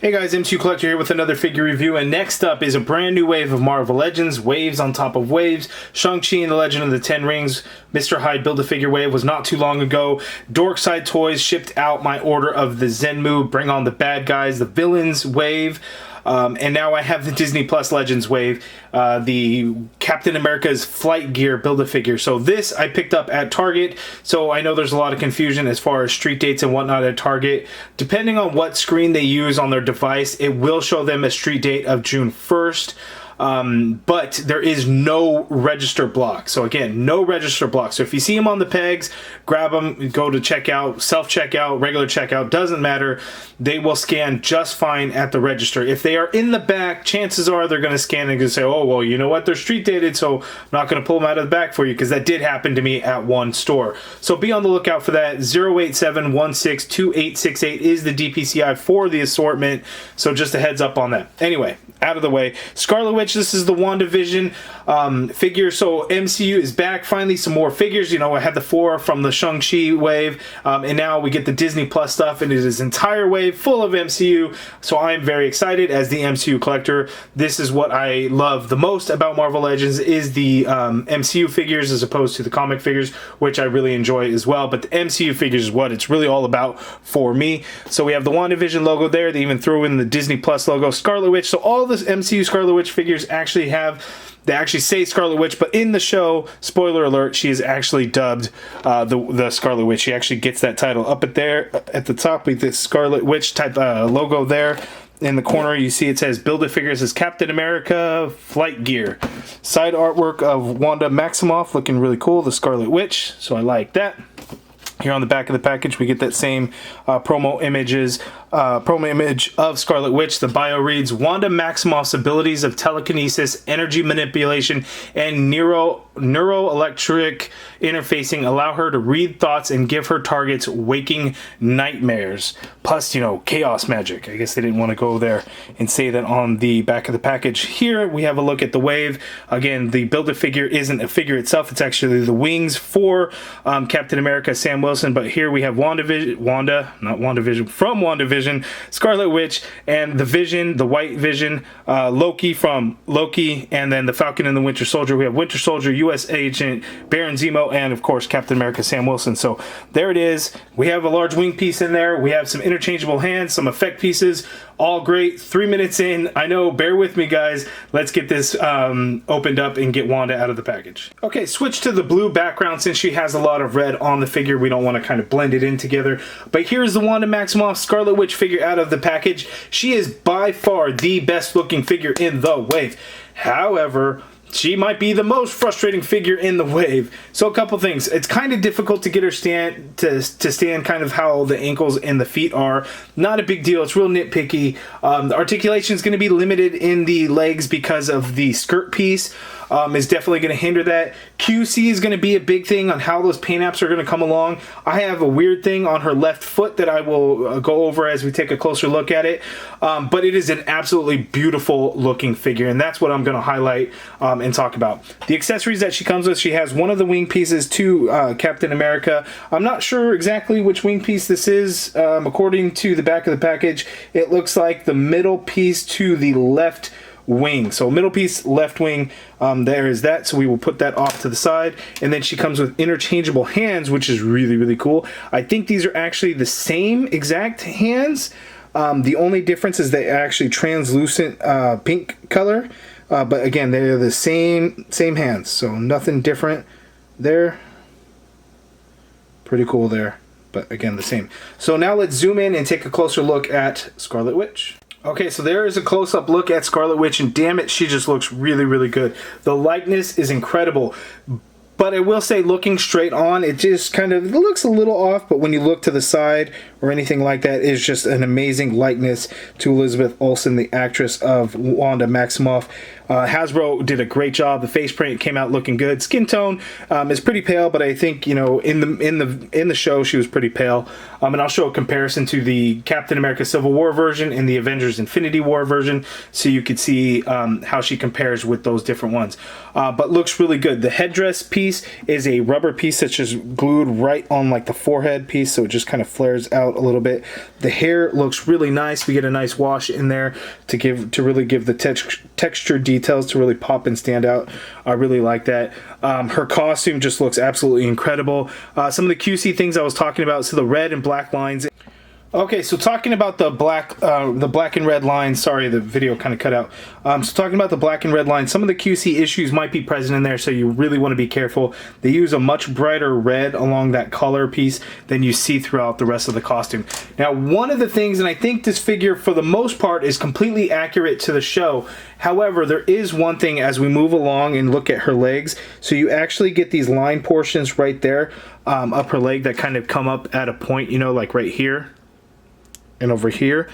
Hey guys, MCU Collector here with another figure review, and next up is a brand new wave of Marvel Legends, waves on top of waves. Shang-Chi and the Legend of the Ten Rings, Mr. Hyde Build-A-Figure wave was not too long ago. Dorkside Toys shipped out my order of the Zenmu, Bring On the Bad Guys, the Villains wave. And now I have the Disney Plus Legends wave, the Captain America's Flight Gear Build-A-Figure. So this I picked up at Target, so I know there's a lot of confusion as far as street dates and whatnot at Target. Depending on what screen they use on their device, it will show them a street date of June 1st. But there is no register block. So again, no register block. So if you see them on the pegs, grab them, go to checkout, self-checkout, regular checkout, doesn't matter. They will scan just fine at the register. If they are in the back, chances are they're going to scan and say, oh, well, you know what? They're street dated, so I'm not going to pull them out of the back for you, because that did happen to me at one store. So be on the lookout for that. 087162868 is the DPCI for the assortment. So just a heads up on that. Anyway, out of the way. Scarlet Witch, this is the WandaVision figure. So MCU is back. Finally, some more figures. You know, I had the 4 from the Shang-Chi wave, and now we get the Disney Plus stuff, and it is entire wave full of MCU. So I am very excited as the MCU collector. This is what I love the most about Marvel Legends, is the MCU figures as opposed to the comic figures, which I really enjoy as well. But the MCU figures is what it's really all about for me. So we have the WandaVision logo there. They even threw in the Disney Plus logo. Scarlet Witch. So all the MCU Scarlet Witch figures actually they actually say Scarlet Witch, but in the show, spoiler alert, she is actually dubbed the Scarlet Witch. She actually gets that title up at the top with this Scarlet Witch type logo there. In the corner, you see it says Build-A-Figure. It says Captain America Flight Gear. Side artwork of Wanda Maximoff, looking really cool, the Scarlet Witch, so I like that. Here on the back of the package, we get that same promo image of Scarlet Witch. The bio reads, Wanda Maximoff's abilities of telekinesis, energy manipulation, and neuroelectric interfacing allow her to read thoughts and give her targets waking nightmares. Plus, you know, chaos magic. I guess they didn't want to go there and say that on the back of the package. Here, we have a look at the wave. Again, the Build-A-Figure isn't a figure itself. It's actually the wings for Captain America, Sam Wilson. But here we have from WandaVision, Scarlet Witch, and the Vision, the White Vision, Loki from Loki, and then the Falcon and the Winter Soldier. We have Winter Soldier, U.S. Agent, Baron Zemo, and of course Captain America, Sam Wilson. So there it is. We have a large wing piece in there. We have some interchangeable hands, some effect pieces. All great. 3 minutes in. I know, bear with me, guys. Let's get this opened up and get Wanda out of the package. Okay, switch to the blue background since she has a lot of red on the figure. We don't want to kind of blend it in together. But here's the Wanda Maximoff Scarlet Witch figure out of the package. She is by far the best looking figure in the wave. However, she might be the most frustrating figure in the wave. So a couple things. It's kind of difficult to get her stand kind of how the ankles and the feet are. Not a big deal. It's real nitpicky. The articulation is going to be limited in the legs because of the skirt piece. Is definitely going to hinder that. QC is going to be a big thing on how those paint apps are going to come along. I have a weird thing on her left foot that I will go over as we take a closer look at it. But it is an absolutely beautiful looking figure, and that's what I'm going to highlight and talk about. The accessories that she comes with, she has one of the wing pieces to Captain America. I'm not sure exactly which wing piece this is. According to the back of the package, it looks like the middle piece to the left wing. So middle piece, left wing, there is that. So we will put that off to the side. And then she comes with interchangeable hands, which is really, really cool. I think these are actually the same exact hands. The only difference is they are actually translucent pink color. But again, they're the same hands. So nothing different there. Pretty cool there. But again, the same. So now let's zoom in and take a closer look at Scarlet Witch. Okay, so there is a close-up look at Scarlet Witch, and damn it, she just looks really, really good. The likeness is incredible. But I will say, looking straight on, it just kind of looks a little off, but when you look to the side or anything like that, it's just an amazing likeness to Elizabeth Olsen, the actress of Wanda Maximoff. Hasbro did a great job. The face print came out looking good. Skin tone is pretty pale, but I think, you know, in the show she was pretty pale. And I'll show a comparison to the Captain America Civil War version and the Avengers Infinity War version, so you could see how she compares with those different ones. But looks really good. The headdress piece is a rubber piece that's just glued right on like the forehead piece, so it just kind of flares out a little bit. The hair looks really nice. We get a nice wash in there to really give the texture details to really pop and stand out. I really like that. Her costume just looks absolutely incredible. Some of the QC things I was talking about, so the red and black lines. Okay, so talking about the black and red lines, sorry, the video kind of cut out. So talking about the black and red lines, some of the QC issues might be present in there, so you really want to be careful. They use a much brighter red along that collar piece than you see throughout the rest of the costume. Now, one of the things, and I think this figure for the most part is completely accurate to the show, however, there is one thing as we move along and look at her legs, so you actually get these line portions right there up her leg that kind of come up at a point, you know, like right here and over here.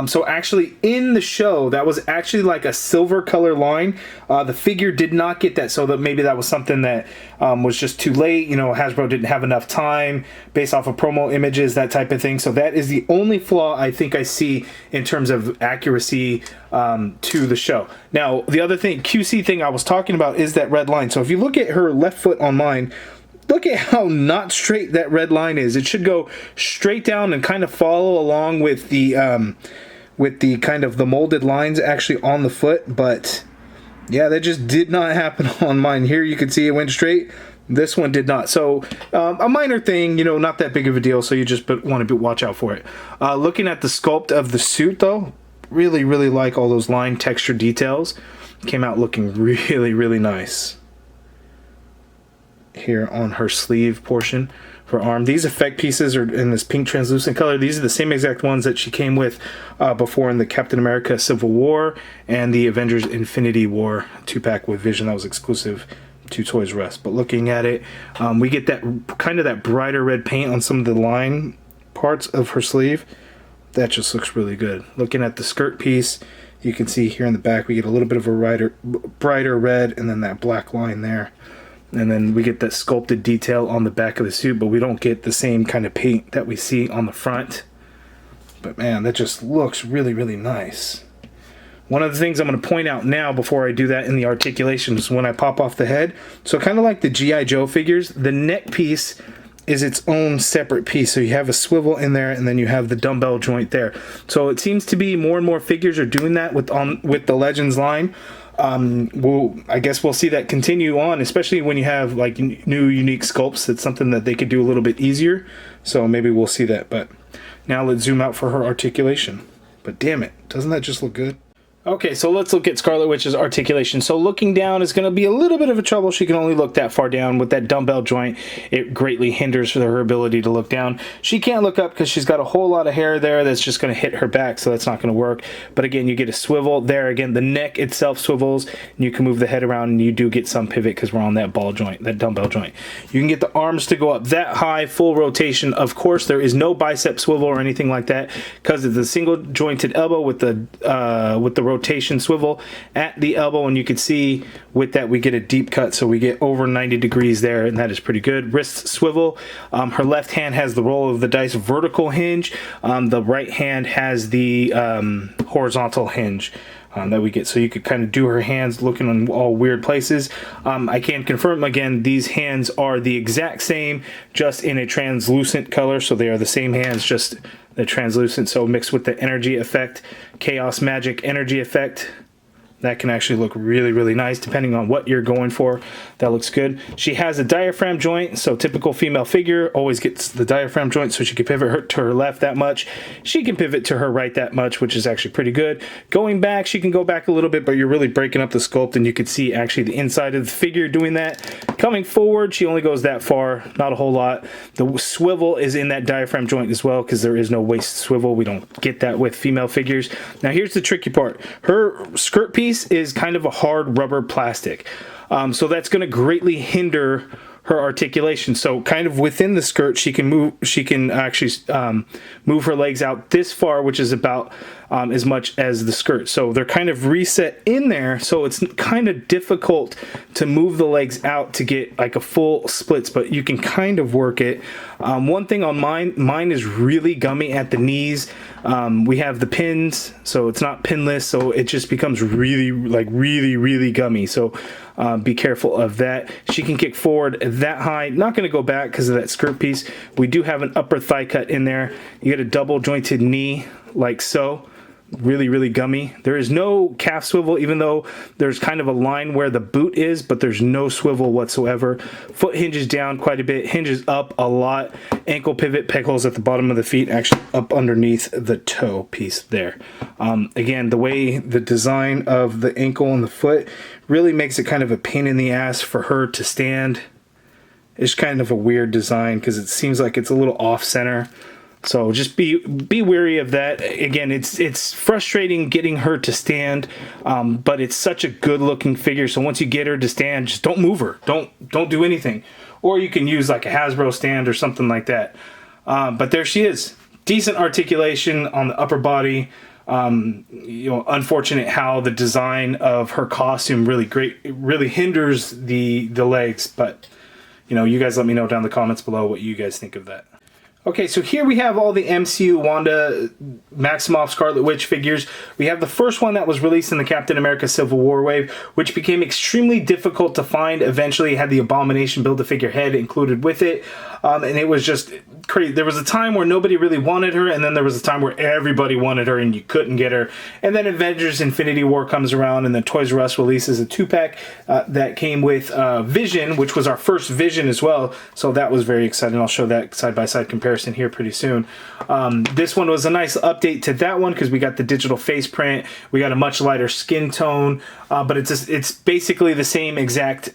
So actually in the show, that was actually like a silver color line. The figure did not get that, so that maybe that was something that was just too late. You know, Hasbro didn't have enough time based off of promo images, that type of thing. So that is the only flaw I think I see in terms of accuracy to the show. Now, the other thing, QC thing I was talking about is that red line. So if you look at her left foot on mine, look at how not straight that red line is. It should go straight down and kind of follow along with the kind of the molded lines actually on the foot. But yeah, that just did not happen on mine. Here you can see it went straight. This one did not. So a minor thing, you know, not that big of a deal. So you just want to watch out for it. Looking at the sculpt of the suit though, really like all those line texture details. Came out looking really nice. Here on her sleeve portion for arm. These effect pieces are in this pink translucent color. These are the same exact ones that she came with before in the Captain America Civil War and the Avengers Infinity War 2-pack with Vision that was exclusive to Toys R Us. But looking at it, we get that kind of that brighter red paint on some of the line parts of her sleeve. That just looks really good. Looking at the skirt piece, you can see here in the back we get a little bit of a brighter red and then that black line there. And then we get that sculpted detail on the back of the suit, but we don't get the same kind of paint that we see on the front. But man, that just looks really nice. One of the things I'm going to point out now before I do that in the articulation is when I pop off the head. So kind of like the G.I. Joe figures, the neck piece is its own separate piece. So you have a swivel in there and then you have the dumbbell joint there. So it seems to be more and more figures are doing that with the Legends line. I guess we'll see that continue on, especially when you have like new unique sculpts. It's something that they could do a little bit easier, so maybe we'll see that. But now let's zoom out for her articulation. But damn it, doesn't that just look good? Okay, so let's look at Scarlet Witch's articulation. So looking down is going to be a little bit of a trouble. She can only look that far down. With that dumbbell joint, it greatly hinders her ability to look down. She can't look up because she's got a whole lot of hair there that's just going to hit her back, so that's not going to work. But again, you get a swivel there. Again, the neck itself swivels, and you can move the head around, and you do get some pivot because we're on that ball joint, that dumbbell joint. You can get the arms to go up that high, full rotation. Of course, there is no bicep swivel or anything like that because it's a single jointed elbow with the rotation swivel at the elbow, and you can see with that we get a deep cut, so we get over 90 degrees there, and that is pretty good. Wrist swivel. Her left hand has the roll of the dice vertical hinge. The right hand has the horizontal hinge that we get, so you could kind of do her hands looking in all weird places. I can confirm again, these hands are the exact same, just in a translucent color, so they are the same hands, just the translucent, so mixed with the energy effect, chaos magic energy effect. That can actually look really nice depending on what you're going for. That looks good. She has a diaphragm joint, so typical female figure always gets the diaphragm joint, so she can pivot to her left that much. She can pivot to her right that much, which is actually pretty good. Going back, she can go back a little bit, but you're really breaking up the sculpt, and you can see actually the inside of the figure doing that. Coming forward, she only goes that far, not a whole lot. The swivel is in that diaphragm joint as well, because there is no waist swivel. We don't get that with female figures. Now here's the tricky part. Her skirt piece is kind of a hard rubber plastic, so that's going to greatly hinder her articulation. So kind of within the skirt, she can actually move her legs out this far, which is about as much as the skirt. So they're kind of reset in there, so it's kind of difficult to move the legs out to get like a full splits, but you can kind of work it. One thing on mine is really gummy at the knees. We have the pins, so it's not pinless, so it just becomes really gummy. So be careful of that. She can kick forward that high. Not going to go back because of that skirt piece. We do have an upper thigh cut in there. You get a double jointed knee like so. Really gummy. There is no calf swivel, even though there's kind of a line where the boot is, but there's no swivel whatsoever. Foot hinges down quite a bit, hinges up a lot. Ankle pivot, peg holes at the bottom of the feet, actually up underneath the toe piece there. Again, the way the design of the ankle and the foot really makes it kind of a pain in the ass for her to stand. It's kind of a weird design because it seems like it's a little off center. So just be wary of that. Again, it's frustrating getting her to stand, but it's such a good looking figure. So once you get her to stand, just don't move her. Don't do anything. Or you can use like a Hasbro stand or something like that. But there she is. Decent articulation on the upper body. You know, unfortunate how the design of her costume really hinders the legs. But you know, you guys let me know down in the comments below what you guys think of that. Okay, so here we have all the MCU Wanda Maximoff Scarlet Witch figures. We have the first one that was released in the Captain America Civil War wave, which became extremely difficult to find. Eventually had the Abomination Build-A-Figure head included with it. And it was just crazy. There was a time where nobody really wanted her, and then there was a time where everybody wanted her and you couldn't get her. And then Avengers Infinity War comes around, and then Toys R Us releases a 2-pack that came with Vision, which was our first Vision as well. So that was very exciting. I'll show that side-by-side comparison here pretty soon. This one was a nice update to that one because we got the digital face print. We got a much lighter skin tone, but it's basically the same exact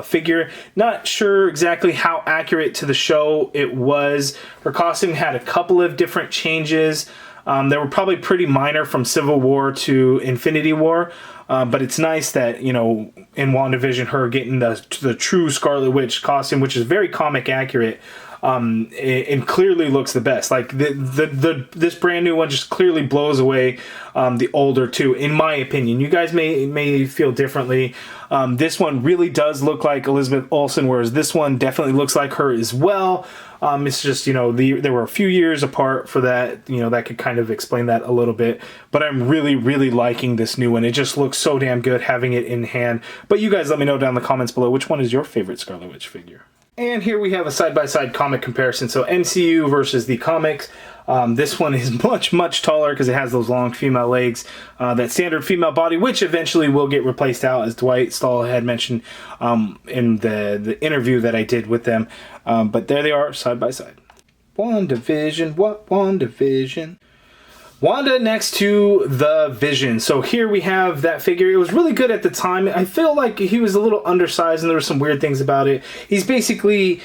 figure. Not sure exactly how accurate to the show it was. Her costume had a couple of different changes. They were probably pretty minor from Civil War to Infinity War. But it's nice that, you know, in WandaVision, her getting the true Scarlet Witch costume, which is very comic accurate, and clearly looks the best. Like this brand new one just clearly blows away the older two, in my opinion. You guys may feel differently. This one really does look like Elizabeth Olsen, whereas this one definitely looks like her as well. It's just, you know, there were a few years apart for that. You know, that could kind of explain that a little bit. But I'm really liking this new one. It just looks so damn good having it in hand. But you guys let me know down in the comments below which one is your favorite Scarlet Witch figure. And here we have a side-by-side comic comparison. So MCU versus the comics. This one is much taller because it has those long female legs, that standard female body, which eventually will get replaced out, as Dwight Stahl had mentioned in the interview that I did with them. But there they are, side by side. WandaVision, what WandaVision? Wanda next to the Vision. So here we have that figure. It was really good at the time. I feel like he was a little undersized and there were some weird things about it. He's basically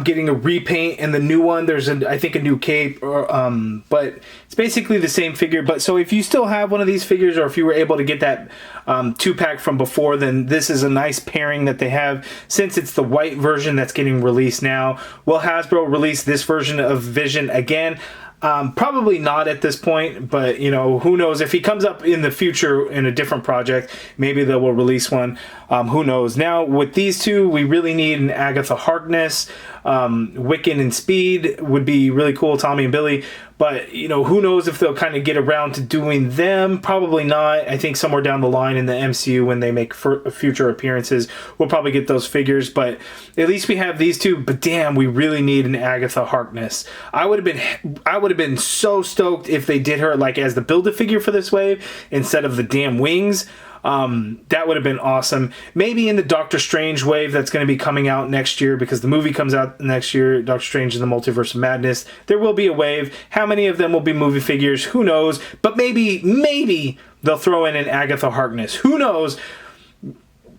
getting a repaint, and the new one, there's I think a new cape, but it's basically the same figure. But so if you still have one of these figures, or if you were able to get that 2-pack from before, then this is a nice pairing that they have, since it's the white version that's getting released now. Will Hasbro release this version of Vision again? Probably not at this point, but you know, who knows? If he comes up in the future in a different project, maybe they will release one. Who knows? Now with these two, we really need an Agatha Harkness. Wiccan and Speed would be really cool, Tommy and Billy. But you know, who knows if they'll kind of get around to doing them? Probably not. I think somewhere down the line in the MCU, when they make future appearances, we'll probably get those figures. But at least we have these two. But damn, we really need an Agatha Harkness. I would have been so stoked if they did her like as the Build-A-Figure for this wave instead of the damn wings. That would have been awesome. Maybe in the Doctor Strange wave that's going to be coming out next year, because the movie comes out next year, Doctor Strange in the Multiverse of Madness. There will be a wave. How many of them will be movie figures? Who knows? But maybe they'll throw in an Agatha Harkness. Who knows?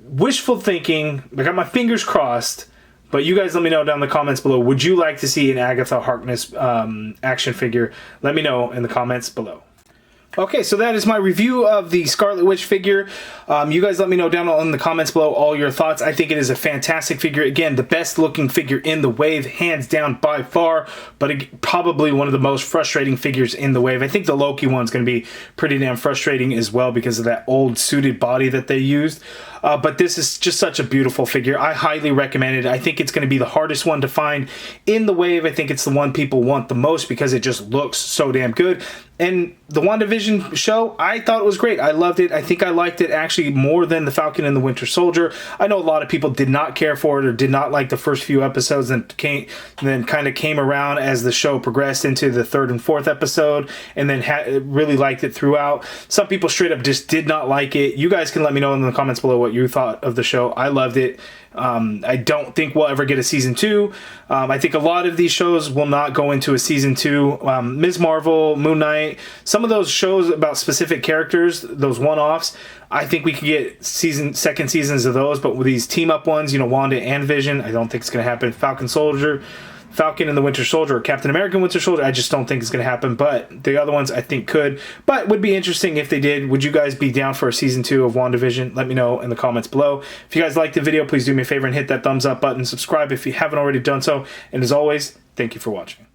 Wishful thinking. I got my fingers crossed. But you guys let me know down in the comments below. Would you like to see an Agatha Harkness action figure? Let me know in the comments below. Okay, so that is my review of the Scarlet Witch figure. You guys let me know down in the comments below all your thoughts. I think it is a fantastic figure. Again, the best looking figure in the wave, hands down by far, but probably one of the most frustrating figures in the wave. I think the Loki one's going to be pretty damn frustrating as well because of that old suited body that they used. But this is just such a beautiful figure. I highly recommend it. I think it's going to be the hardest one to find in the wave. I think it's the one people want the most because it just looks so damn good. And the WandaVision show, I thought it was great. I loved it. I think I liked it actually more than the Falcon and the Winter Soldier. I know a lot of people did not care for it or did not like the first few episodes and then kind of came around as the show progressed into the third and fourth episode and then really liked it throughout. Some people straight up just did not like it. You guys can let me know in the comments below what you thought of the show. I loved it. I don't think we'll ever get a season 2. I think a lot of these shows will not go into a season 2. Ms. Marvel, Moon Knight, some of those shows about specific characters, those one-offs, I think we could get second seasons of those, but with these team-up ones, you know, Wanda and Vision, I don't think it's going to happen. Falcon and the Winter Soldier or Captain America and Winter Soldier, I just don't think it's going to happen, but the other ones I think could, but would be interesting if they did. Would you guys be down for a season 2 of WandaVision? Let me know in the comments below. If you guys liked the video, please do me a favor and hit that thumbs up button, subscribe if you haven't already done so, and as always, thank you for watching.